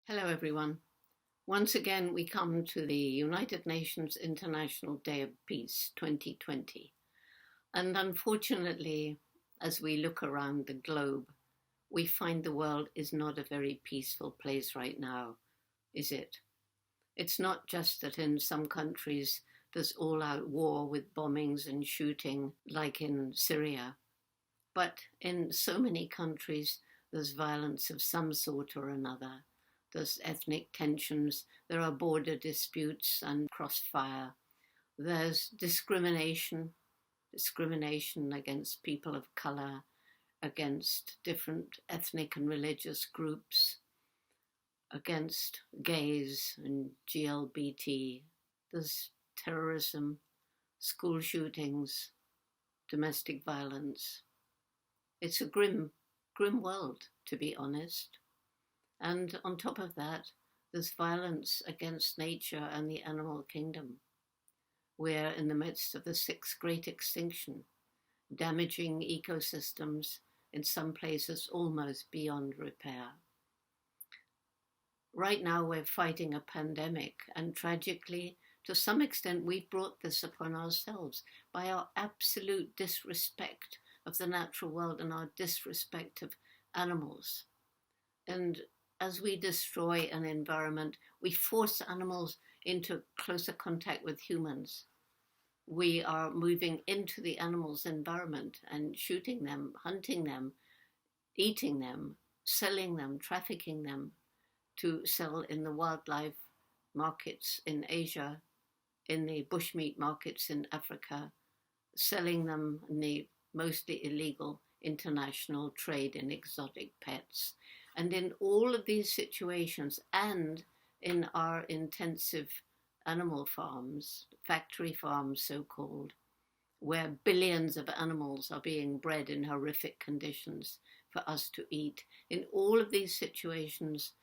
Hello, everyone. Once again, we come to the United Nations International Day of Peace 2020. And unfortunately, as we look around the globe, we find the world is not a very peaceful place right now, is it? It's not just that in some countries there's all-out war with bombings and shooting, like in Syria, but in so many countries there's violence of some sort or another. There's ethnic tensions, there are border disputes and crossfire. There's discrimination against people of colour, against different ethnic and religious groups, against gays and GLBT. There's terrorism, school shootings, domestic violence. It's a grim world, to be honest. And on top of that, there's violence against nature and the animal kingdom. We're in the midst of the sixth great extinction, damaging ecosystems in some places almost beyond repair. Right now, we're fighting a pandemic, and tragically, to some extent, we've brought this upon ourselves by our absolute disrespect of the natural world and our disrespect of animals. And as we destroy an environment, we force animals into closer contact with humans. We are moving into the animals' environment and shooting them, hunting them, eating them, selling them, trafficking them to sell in the wildlife markets in Asia, in the bushmeat markets in Africa, selling them in the mostly illegal international trade in exotic pets. And in all of these situations, and in our intensive animal farms, factory farms so-called, where billions of animals are being bred in horrific conditions for us to eat, in all of these situations,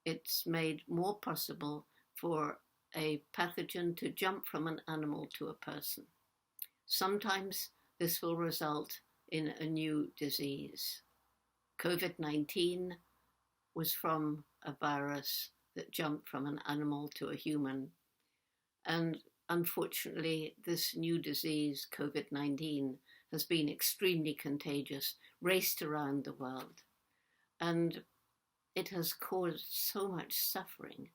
it's made more possible for a pathogen to jump from an animal to a person. Sometimes this will result in a new disease. COVID-19 was from a virus that jumped from an animal to a human. And unfortunately, this new disease, COVID-19, has been extremely contagious, raced around the world. And it has caused so much suffering,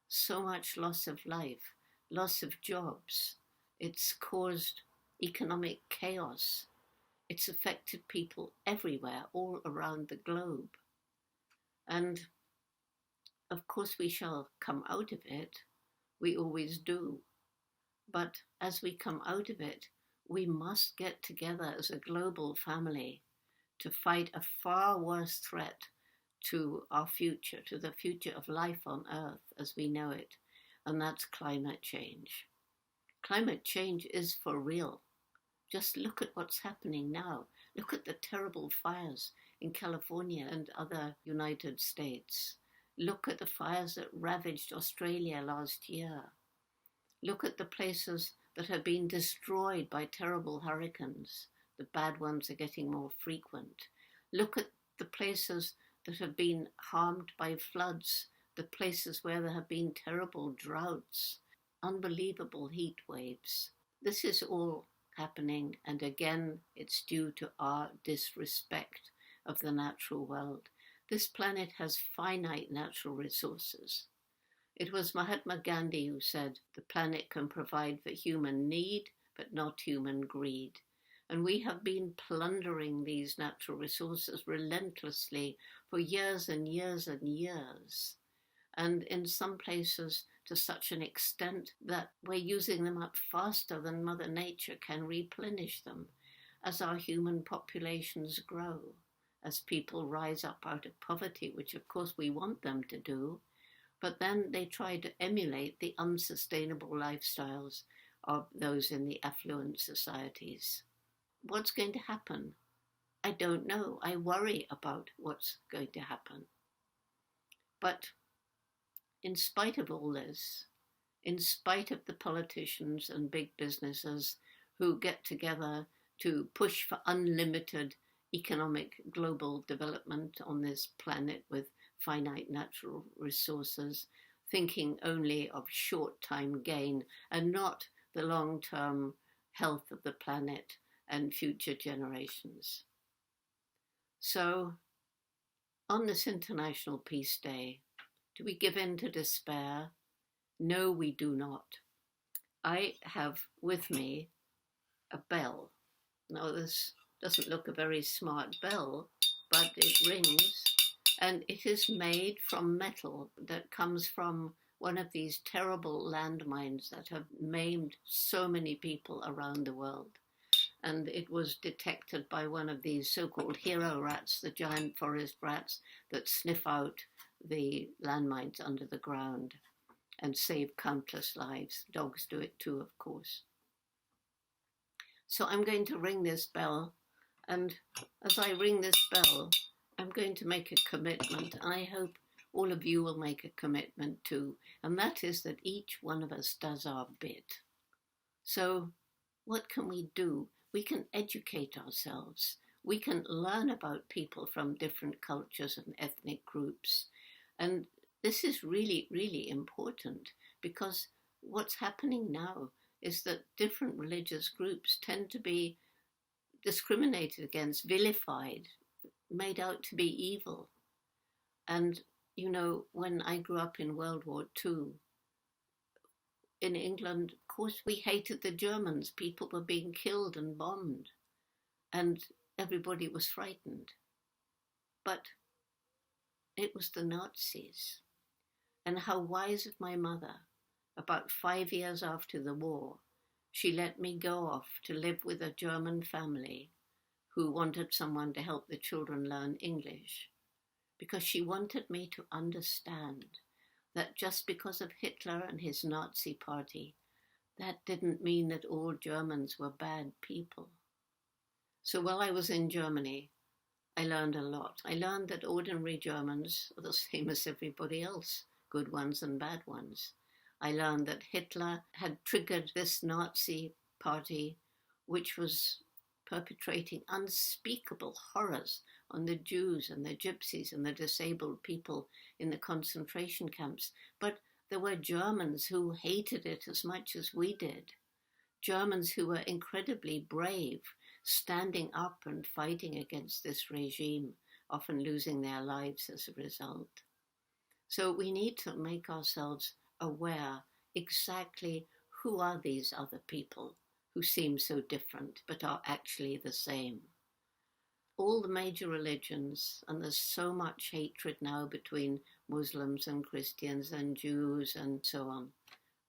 so much loss of life, loss of jobs. It's caused economic chaos. It's affected people everywhere, all around the globe. And of course we shall come out of it. We always do. But as we come out of it, we must get together as a global family to fight a far worse threat to our future, to the future of life on Earth as we know it, and that's climate change. Climate change is for real. Just look at what's happening now. Look at the terrible fires in California and other United States. Look at the fires that ravaged Australia last year. Look at the places that have been destroyed by terrible hurricanes. The bad ones are getting more frequent. Look at the places that have been harmed by floods, the places where there have been terrible droughts, unbelievable heat waves. This is all happening, and again, it's due to our disrespect of the natural world. This planet has finite natural resources. It was Mahatma Gandhi who said, the planet can provide for human need, but not human greed. And we have been plundering these natural resources relentlessly for years and years and years. And in some places to such an extent that we're using them up faster than Mother Nature can replenish them as our human populations grow, as people rise up out of poverty, which of course we want them to do, but then they try to emulate the unsustainable lifestyles of those in the affluent societies. What's going to happen? I don't know. I worry about what's going to happen. But in spite of all this, in spite of the politicians and big businesses who get together to push for unlimited economic global development on this planet with finite natural resources, thinking only of short-time gain and not the long-term health of the planet and future generations. So, on this International Peace Day, do we give in to despair? No, we do not. I have with me a bell. Now, this doesn't look a very smart bell, but it rings, and it is made from metal that comes from one of these terrible landmines that have maimed so many people around the world. And it was detected by one of these so-called hero rats, the giant forest rats that sniff out the landmines under the ground and save countless lives. Dogs do it too, of course. So I'm going to ring this bell, and as I ring this bell, I'm going to make a commitment. I hope all of you will make a commitment too, and that is that each one of us does our bit. So what can we do? We can educate ourselves. We can learn about people from different cultures and ethnic groups. And this is really, really important, because what's happening now is that different religious groups tend to be discriminated against, vilified, made out to be evil. And, you know, when I grew up in World War II, in England, of course, we hated the Germans. People were being killed and bombed, and everybody was frightened. But it was the Nazis. And how wise of my mother, about 5 years after the war, she let me go off to live with a German family who wanted someone to help the children learn English, because she wanted me to understand that just because of Hitler and his Nazi party, that didn't mean that all Germans were bad people. So while I was in Germany, I learned a lot. I learned that ordinary Germans are the same as everybody else, good ones and bad ones. I learned that Hitler had triggered this Nazi party, which was perpetrating unspeakable horrors on the Jews and the Gypsies and the disabled people in the concentration camps. But there were Germans who hated it as much as we did. Germans who were incredibly brave, standing up and fighting against this regime, often losing their lives as a result. So we need to make ourselves aware exactly who are these other people who seem so different but are actually the same. All the major religions, and there's so much hatred now between Muslims and Christians and Jews and so on,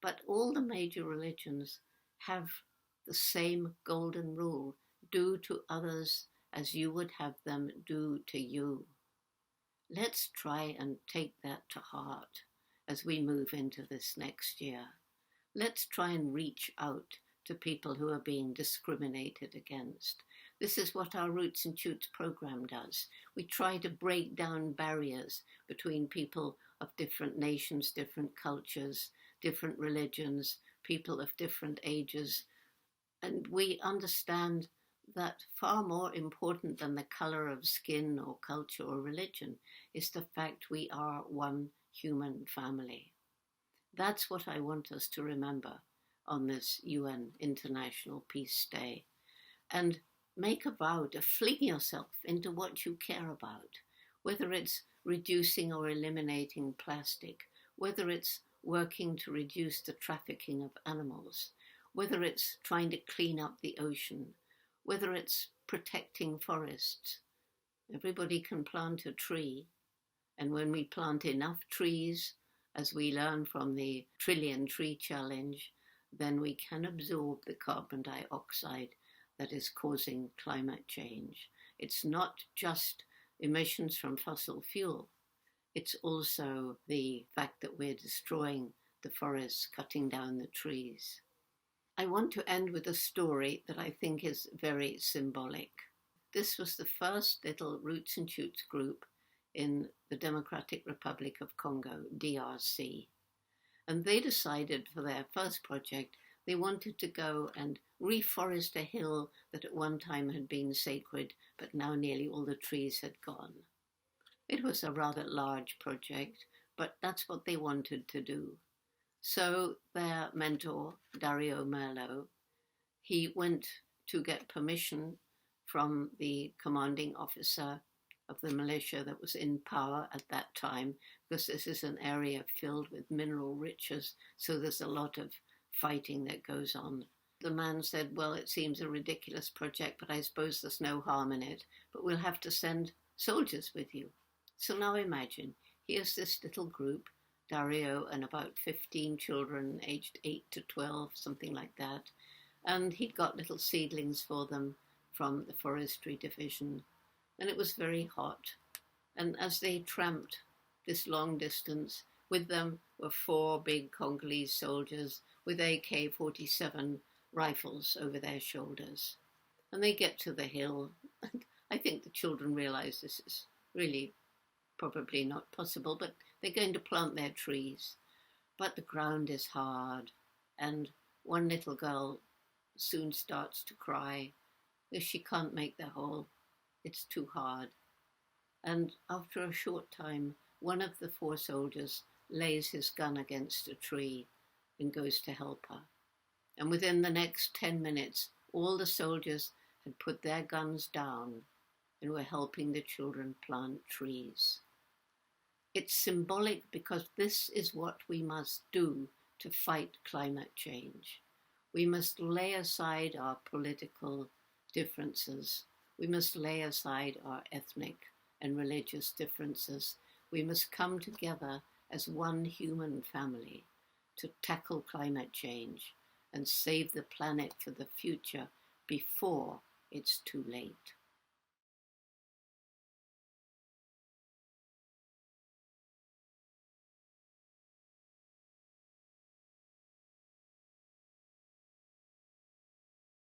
but all the major religions have the same golden rule: do to others as you would have them do to you. Let's try and take that to heart as we move into this next year. Let's try and reach out to people who are being discriminated against. This is what our Roots and Shoots program does. We try to break down barriers between people of different nations, different cultures, different religions, people of different ages. And we understand that far more important than the color of skin or culture or religion is the fact we are one human family. That's what I want us to remember on this UN International Peace Day. And make a vow to fling yourself into what you care about, whether it's reducing or eliminating plastic, whether it's working to reduce the trafficking of animals, whether it's trying to clean up the ocean, whether it's protecting forests. Everybody can plant a tree, and when we plant enough trees, as we learn from the Trillion Tree Challenge, then we can absorb the carbon dioxide that is causing climate change. It's not just emissions from fossil fuel. It's also the fact that we're destroying the forests, cutting down the trees. I want to end with a story that I think is very symbolic. This was the first little Roots and Shoots group in the Democratic Republic of Congo, DRC. And they decided for their first project, they wanted to go and reforest a hill that at one time had been sacred, but now nearly all the trees had gone. It was a rather large project, but that's what they wanted to do. So their mentor, Dario Merlo, he went to get permission from the commanding officer of the militia that was in power at that time, because this is an area filled with mineral riches, so there's a lot of fighting that goes on. The man said, well, it seems a ridiculous project, but I suppose there's no harm in it, but we'll have to send soldiers with you. So now imagine, here's this little group, Dario and about 15 children aged 8 to 12, something like that, and he'd got little seedlings for them from the forestry division, and it was very hot. And as they tramped this long distance, with them were 4 big Congolese soldiers with AK-47 rifles over their shoulders. And they get to the hill, and I think the children realize this is really probably not possible, but they're going to plant their trees. But the ground is hard, and one little girl soon starts to cry because she can't make the hole. It's too hard. And after a short time, one of the 4 soldiers lays his gun against a tree and goes to help her. And within the next 10 minutes, all the soldiers had put their guns down and were helping the children plant trees. It's symbolic because this is what we must do to fight climate change. We must lay aside our political differences. We must lay aside our ethnic and religious differences. We must come together as one human family to tackle climate change and save the planet for the future before it's too late.